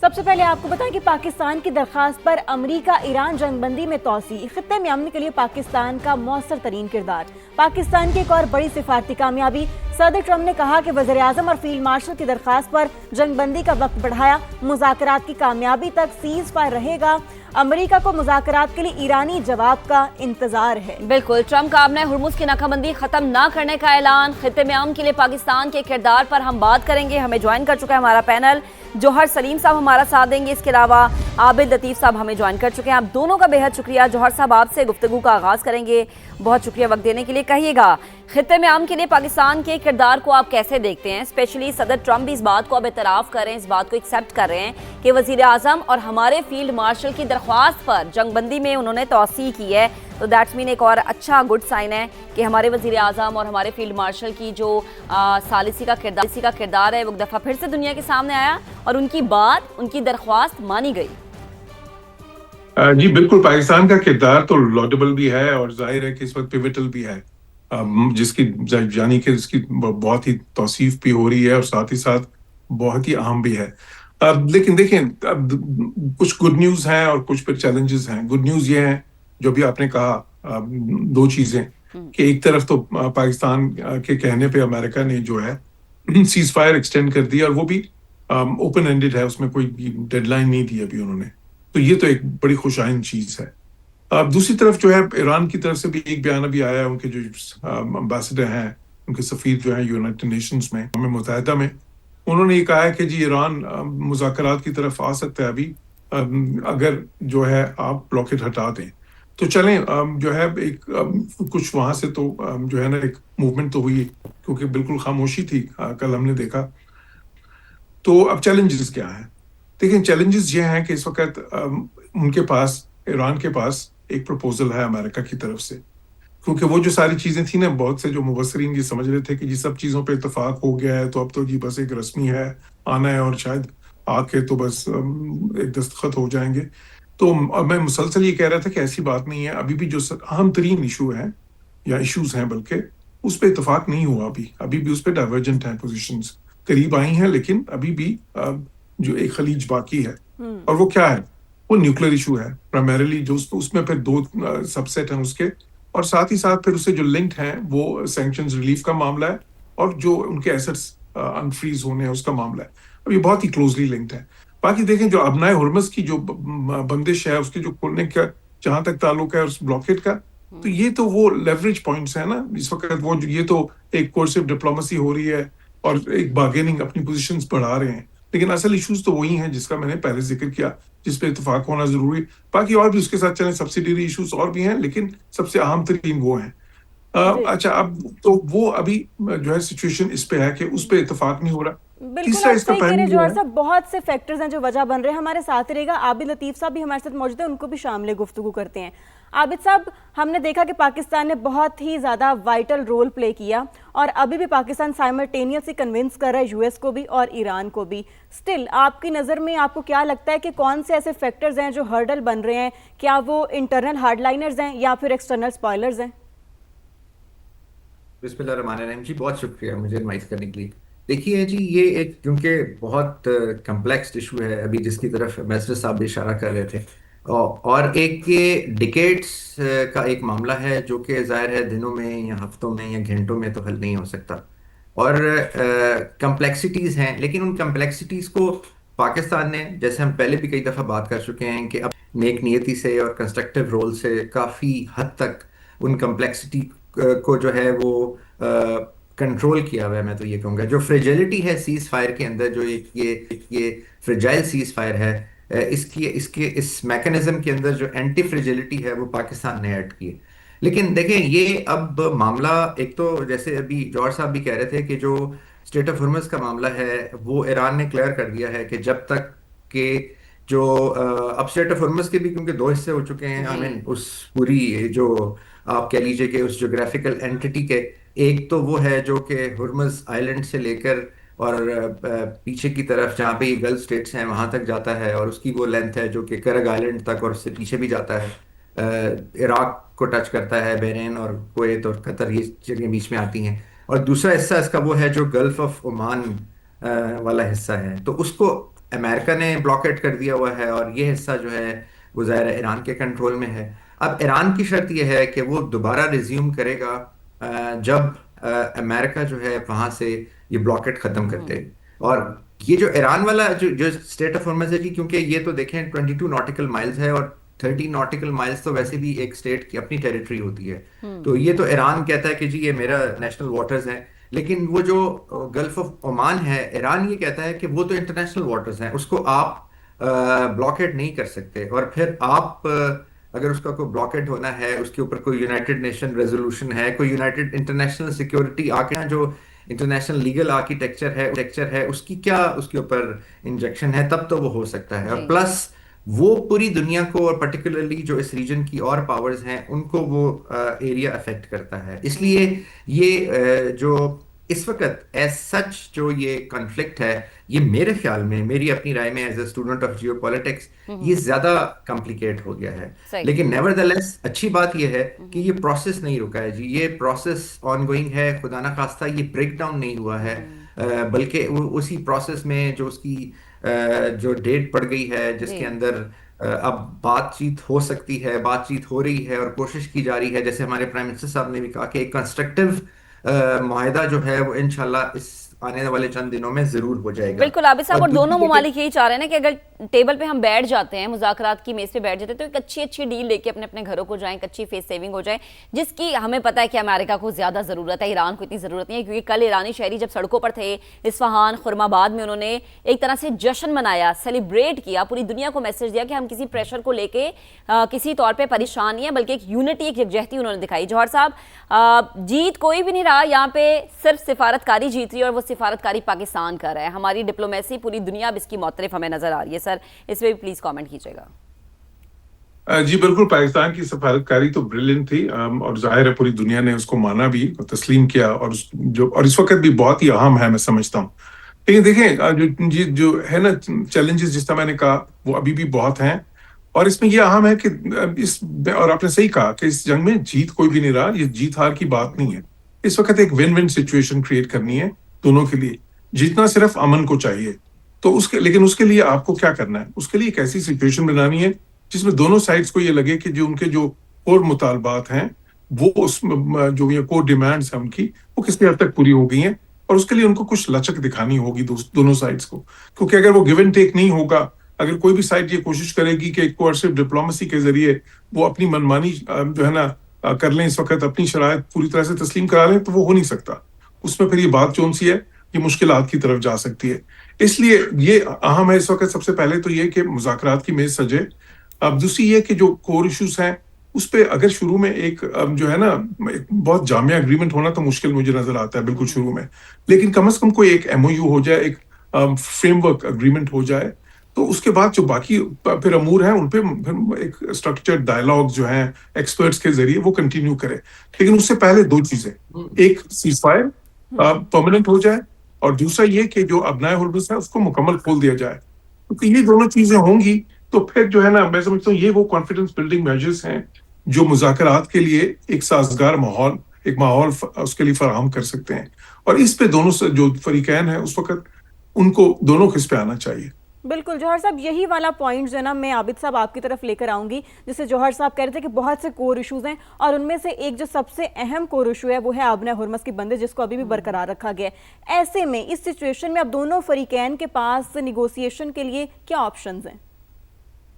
سب سے پہلے آپ کو بتائیں کہ پاکستان کی درخواست پر امریکہ ایران جنگ بندی میں توسیع، خطے میں امن کے لیے پاکستان کا مؤثر ترین کردار۔ پاکستان کی ایک اور بڑی سفارتی کامیابی، صدر ٹرمپ نے کہا کہ وزیر اعظم اور فیلڈ مارشل کی درخواست پر جنگ بندی کا وقت بڑھایا، مذاکرات کی کامیابی تک سیز فائر رہے گا۔ امریکہ کو مذاکرات کے لیے ایرانی جواب کا انتظار ہے۔ بالکل، ٹرمپ کا آبنۂ ہرمز کی ناکہ بندی ختم نہ کرنے کا اعلان۔ خطے میں امن کے لیے پاکستان کے کردار پر ہم بات کریں گے۔ ہمیں جوائن کر چکا ہے ہمارا پینل، جوہر سلیم صاحب ہمارا ساتھ دیں گے، اس کے علاوہ عابد لطیف صاحب ہمیں جوائن کر چکے ہیں۔ آپ دونوں کا بہت شکریہ۔ جوہر صاحب، آپ سے گفتگو کا آغاز کریں گے، بہت شکریہ وقت دینے کے لیے۔ کہیے گا، خطے میں امن کے لیے پاکستان کے کردار کو آپ کیسے دیکھتے ہیں؟ اسپیشلی صدر ٹرمپ بھی اس بات کو اب اعتراف کر رہے ہیں، اس بات کو ایکسیپٹ کر رہے ہیں کہ وزیر اعظم اور ہمارے فیلڈ مارشل کی درخواست پر جنگ بندی میں انہوں نے توسیع کی ہے، تو دیٹس مین ایک اور اچھا گڈ سائن ہے کہ ہمارے وزیر اعظم اور ہمارے فیلڈ مارشل کی جو ثالثی کا کردار ہے وہ ایک دفعہ پھر سے دنیا کے سامنے آیا اور ان کی بات، ان کی درخواست مانی گئی۔ جی بالکل، پاکستان کا کردار تو لوڈیبل بھی ہے اور ظاہر ہے کہ اس وقت پیوٹل بھی ہے، جس کی یعنی کہ اس کی بہت ہی توصیف بھی ہو رہی ہے اور ساتھ ہی ساتھ بہت ہی اہم بھی ہے۔ لیکن دیکھیں، اب کچھ گڈ نیوز ہیں اور کچھ پھر چیلنجز ہیں۔ گڈ نیوز یہ ہے جو بھی آپ نے کہا، دو چیزیں کہ ایک طرف تو پاکستان کے کہنے پہ امریکہ نے جو ہے سیز فائر ایکسٹینڈ کر دیا، اور وہ بھی اوپن اینڈڈ ہے، اس میں کوئی ڈیڈ لائن نہیں دی ابھی انہوں نے، تو یہ تو ایک بڑی خوشائند چیز ہے۔ دوسری طرف جو ہے ایران کی طرف سے بھی ایک بیان ابھی آیا ہے، ان کے جو امبیسڈر ہیں، ان کے سفیر جو ہیں یونائٹڈ نیشنز میں، اقوام متحدہ میں، انہوں نے یہ کہا ہے کہ جی ایران مذاکرات کی طرف آ سکتا ہے ابھی، اگر جو ہے آپ بلاکیٹ ہٹا دیں تو چلیں۔ جو ہے ایک کچھ وہاں سے تو جو ہے نا ایک موومنٹ تو ہوئی، کیونکہ بالکل خاموشی تھی کل ہم نے دیکھا۔ تو اب چیلنجز کیا ہیں؟ دیکھیں، چیلنجز یہ ہیں کہ اس وقت ان کے پاس، ایران کے پاس ایک پروپوزل ہے امریکہ کی طرف سے، کیونکہ وہ جو ساری چیزیں تھیں نا، بہت سے جو مبصرین یہ سمجھ رہے تھے کہ جی سب چیزوں پہ اتفاق ہو گیا ہے، تو اب تو جی بس ایک رسمی ہے، آنا ہے اور شاید آ کے تو بس ایک دستخط ہو جائیں گے۔ تو میں مسلسل یہ کہہ رہا تھا کہ ایسی بات نہیں ہے، ابھی بھی جو اہم ترین ایشو ہے یا ایشوز ہیں بلکہ، اس پہ اتفاق نہیں ہوا ابھی بھی اس پہ ڈائیورجنٹ ہیں پوزیشنز، قریب آئی ہیں لیکن ابھی بھی جو ایک خلیج باقی ہے، اور وہ کیا ہے؟ وہ نیوکلیر ایشو ہے پرائمریلی، جو اس میں پھر دو سب سیٹ ہیں اس کے، اور ساتھ ہی ساتھ پھر اس سے جو لنکڈ ہیں وہ سینکشنز ریلیف کا معاملہ ہے، اور جو ان کے ایسٹس انفریز ہونے ہیں اس کا معاملہ ہے۔ اب یہ بہت ہی کلوزلی لنکڈ ہے۔ باقی دیکھیں، جو ابنائے ہرمز کی جو بندش ہے، اس کے جو کھولنے کا جہاں تک تعلق ہے اس بلاکیٹ کا، تو یہ تو وہ لیوریج پوائنٹس ہیں نا اس وقت، وہ یہ تو ایک کورسو ڈپلومیسی ہو رہی ہے اور ایک بارگیننگ، اپنی پوزیشنز بڑھا رہے ہیں، لیکن اصل ایشوز تو وہی ہیں جس کا میں نے پہلے ذکر کیا، جس پہ اتفاق ہونا ضروری۔ باقی اور بھی اس کے ساتھ چلیں، سبسیڈری ایشوز اور بھی ہیں، لیکن سب سے اہم ترین وہ ہیں۔ اچھا، اب تو وہ ابھی جو ہے سچویشن اس پہ ہے کہ اس پہ اتفاق نہیں ہو رہا۔ بالکل آپ صحیح کہہ رہے ہیں جوہر صاحب، بہت سے فیکٹرز ہیں جو وجہ بن رہے ہیں۔ ہمارے ساتھ رہے گا عابد لطیف صاحب بھی ہمارے ساتھ موجود ہیں، ان کو بھی شامل گفتگو کرتے ہیں۔ عابد صاحب، ہم نے دیکھا کہ پاکستان نے بہت ہی زیادہ وائٹل رول پلے کیا، اور ابھی بھی پاکستان سائملٹینیسلی کنونس کر رہا ہے یو ایس کو بھی اور ایران کو بھی۔ سٹل آپ کی نظر میں آپ کو کیا لگتا ہے کہ کون سے ایسے فیکٹرز ہیں جو ہرڈل بن رہے ہیں؟ کیا وہ انٹرنل ہارڈ لائنرز ہیں یا پھر ایکسٹرنل سپوائلرز ہیں؟ بسم اللہ الرحمن الرحیم جی، بہت شکریہ مجھے انوائٹ کرنے کے لیے۔ دیکھیے جی، یہ ایک کیونکہ بہت کمپلیکس ایشو ہے ابھی، جس کی طرف میسر صاحب بھی اشارہ کر رہے تھے، اور ایک یہ ڈیکیڈز کا ایک معاملہ ہے جو کہ ظاہر ہے دنوں میں یا ہفتوں میں یا گھنٹوں میں تو حل نہیں ہو سکتا، اور کمپلیکسٹیز ہیں، لیکن ان کمپلیکسٹیز کو پاکستان نے، جیسے ہم پہلے بھی کئی دفعہ بات کر چکے ہیں، کہ اب نیک نیتی سے اور کنسٹرکٹیو رول سے کافی حد تک ان کمپلیکسٹی کو جو ہے وہ کنٹرول کیا ہوا ہے۔ میں تو یہ کہوں گا جو فریجیلٹی ہے سیز فائر کے اندر، جو یہ فریجائل سیز فائر ہے، اس میکنزم کے اندر جو اینٹی فریجیلٹی ہے وہ پاکستان نے ایڈ کی ہے۔ لیکن دیکھیں، یہ اب معاملہ ایک تو جیسے ابھی جوہر صاحب بھی کہہ رہے تھے کہ جو اسٹیٹ آف ہرمز کا معاملہ ہے وہ ایران نے کلیئر کر دیا ہے کہ جب تک کہ جو اب اسٹیٹ آف ہرمز کے بھی کیونکہ دو حصے ہو چکے ہیں، آئی مین اس پوری جو آپ کہہ لیجئے کہ اس جغرافیکل اینٹی کے، ایک تو وہ ہے جو کہ ہرمز آئلینڈ سے لے کر اور پیچھے کی طرف جہاں پہ یہ گلف اسٹیٹس ہیں وہاں تک جاتا ہے، اور اس کی وہ لینتھ ہے جو کہ کرگ آئلینڈ تک اور اس سے پیچھے بھی جاتا ہے، عراق کو ٹچ کرتا ہے، بحرین اور کویت اور قطر یہ جگہیں بیچ میں آتی ہیں، اور دوسرا حصہ اس کا وہ ہے جو گلف آف عمان والا حصہ ہے۔ تو اس کو امریکہ نے بلاکیٹ کر دیا ہوا ہے اور یہ حصہ جو ہے وہ ظاہر ہے ایران کے کنٹرول میں ہے. اب ایران کی شرط یہ ہے کہ وہ دوبارہ ریزیوم کرے گا جب امریکہ جو ہے وہاں سے یہ بلاکیٹ ختم کرتے. اور یہ جو ایران والا جو اسٹیٹ آف ہارمز ہے جی، کیونکہ یہ تو دیکھیں 22 ناٹیکل مائلز ہے اور 30 ناٹیکل مائلز تو ویسے بھی ایک اسٹیٹ کی اپنی ٹیریٹری ہوتی ہے. تو یہ تو ایران کہتا ہے کہ جی یہ میرا نیشنل واٹرز ہیں، لیکن وہ جو گلف آف عمان ہے، ایران یہ کہتا ہے کہ وہ تو انٹرنیشنل واٹرز ہیں، اس کو آپ بلاکیٹ نہیں کر سکتے. اور پھر آپ اگر اس کا کوئی بلاکیٹ ہونا ہے، اس کے اوپر کوئی یونائٹڈ نیشن ریزولوشن ہے، کوئی یونائٹڈ انٹرنیشنل سیکیورٹی جو انٹرنیشنل لیگل آرکیٹیکچر ہے اس کی کیا اس کے اوپر انجیکشن ہے، تب تو وہ ہو سکتا ہے. اور پلس وہ پوری دنیا کو اور پرٹیکولرلی جو اس ریجن کی اور پاورز ہیں ان کو وہ ایریا افیکٹ کرتا ہے. اس لیے یہ جو اس وقت ایز سچ جو یہ کنفلکٹ ہے، یہ میرے خیال میں، میری اپنی رائے میں as a student of geopolitics, یہ زیادہ کمپلیکیٹ ہو گیا ہے. لیکن نیور دا لیس اچھی بات یہ ہے کہ یہ پروسیس نہیں رکا ہے جی، یہ پروسیس آن گوئنگ ہے. خدا نہ خواستہ یہ بریک ڈاؤن نہیں ہوا ہے، بلکہ اسی پروسیس میں جو اس کی جو ڈیٹ پڑ گئی ہے، جس کے اندر اب بات چیت ہو سکتی ہے، بات چیت ہو رہی ہے اور کوشش کی جا رہی ہے. جیسے ہمارے پرائم منسٹر صاحب نے بھی کہا کہ ایک کنسٹرکٹیو معاہدہ جو ہے وہ انشاءاللہ اس آنے والے چند دنوں میں ضرور ہو جائے گا. بالکل عابد صاحب، اور دونوں ممالک یہی چاہ رہے ہیں نا کہ اگر ٹیبل پہ ہم بیٹھ جاتے ہیں، مذاکرات کی میز پہ بیٹھ جاتے ہیں، تو ایک اچھی ڈیل لے کے اپنے اپنے گھروں کو جائیں، ایک اچھی فیس سیونگ ہو جائے، جس کی ہمیں پتہ ہے کہ امریکہ کو زیادہ ضرورت ہے، ایران کو اتنی ضرورت نہیں ہے. کیونکہ کل ایرانی شہری جب سڑکوں پر تھے اصفہان، خرم آباد میں، انہوں نے ایک طرح سے جشن منایا، سیلیبریٹ کیا، پوری دنیا کو میسج دیا کہ ہم کسی پریشر کو لے کے کسی طور پہ پریشان نہیں ہیں، بلکہ ایک یونٹی، ایک یکجہتی انہوں نے دکھائی. جوہر صاحب، جیت کوئی بھی نہیں رہا یہاں پہ، صرف سفارتکاری جیت رہی ہے، اور وہ سفارتکاری پاکستان کر رہا ہے. ہماری ڈپلومیسی پوری دنیا اب اس کی معترف ہمیں نظر آ رہی ہے. سر اس پہ بھی پلیز کامنٹ کیجیے گا. جی بالکل، پاکستان کی سفارتکاری تو بریلینٹ تھی، اور ظاہر ہے پوری دنیا نے اس کو مانا بھی اور تسلیم کیا، اور اس وقت بھی بہت ہی اہم ہے، میں سمجھتا ہوں. لیکن دیکھیں جو ہے نا چیلنجز، جس طرح میں نے کہا، وہ ابھی بھی بہت ہیں. اور اس میں یہ اہم ہے کہ اور آپ نے صحیح کہا کہ اس جنگ میں جیت کوئی بھی نہیں رہا. یہ جیت ہار کی بات نہیں ہے. اس وقت ایک ون ون سچویشن کریٹ کرنی ہے دونوں کے لیے. جیتنا صرف امن کو چاہیے، تو لیکن اس کے لیے آپ کو کیا کرنا ہے؟ اس کے لیے ایک ایسی سچویشن بنانی ہے جس میں دونوں سائڈز کو یہ لگے کہ جو ان کے جو کور مطالبات ہیں، وہ اس جو یہ کور ڈیمانڈز ہیں ان کی، وہ کس حد تک پوری ہو گئی ہیں. اور اس کے لیے ان کو کچھ لچک دکھانی ہوگی دونوں سائڈز کو. کیونکہ اگر وہ گیو اینڈ ٹیک نہیں ہوگا، اگر کوئی بھی سائڈ یہ کوشش کرے گی کہ کوئرسو ڈپلومیسی کے ذریعے وہ اپنی منمانی جو ہے نا کر لیں، اس وقت اپنی شرائط پوری طرح سے تسلیم کرا لیں، تو وہ ہو نہیں سکتا. اس میں پھر یہ بات جون سی ہے، یہ مشکلات کی طرف جا سکتی ہے. اس لیے یہ اہم ہے اس وقت سب سے پہلے تو یہ کہ مذاکرات کی میز سجے. اب دوسری یہ کہ جو کور ایشوز ہیں اس پہ اگر شروع میں ایک جو ہے نا بہت جامع اگریمنٹ ہونا تو مشکل مجھے نظر آتا ہے بالکل شروع میں، لیکن کم از کم کوئی ایک ایم او یو ہو جائے، ایک فریم ورک اگریمنٹ ہو جائے، تو اس کے بعد جو باقی پھر امور ہیں ان پہ ایک اسٹرکچرڈ ڈائلاگ جو ہیں ایکسپرٹس کے ذریعے وہ کنٹینیو کرے. لیکن اس سے پہلے دو چیزیں، ایک سیز فائر پرماننٹ ہو جائے، اور دوسرا یہ کہ جو ابنائے ہرمز ہے اس کو مکمل کھول دیا جائے. کیونکہ یہ دونوں چیزیں ہوں گی تو پھر جو ہے نا میں سمجھتا ہوں یہ وہ کانفیڈنس بلڈنگ میجرز ہیں جو مذاکرات کے لیے ایک سازگار ماحول اس کے لیے فراہم کر سکتے ہیں. اور اس پہ دونوں جو فریقین ہیں اس وقت ان کو دونوں خس پہ آنا چاہیے. بالکل جوہر صاحب، یہی والا پوائنٹ جو ہے نا میں عابد صاحب آپ کی طرف لے کر آؤں گی. جیسے جوہر صاحب کہہ رہے تھے کہ بہت سے کور ایشوز ہیں، اور ان میں سے ایک جو سب سے اہم کور ایشو ہے وہ ہے آبنہ ہرمز کی بندش، جس کو ابھی بھی برقرار رکھا گیا ہے. ایسے میں اس سچویشن میں اب دونوں فریقین کے پاس نیگوسیشن کے لیے کیا آپشنز ہیں؟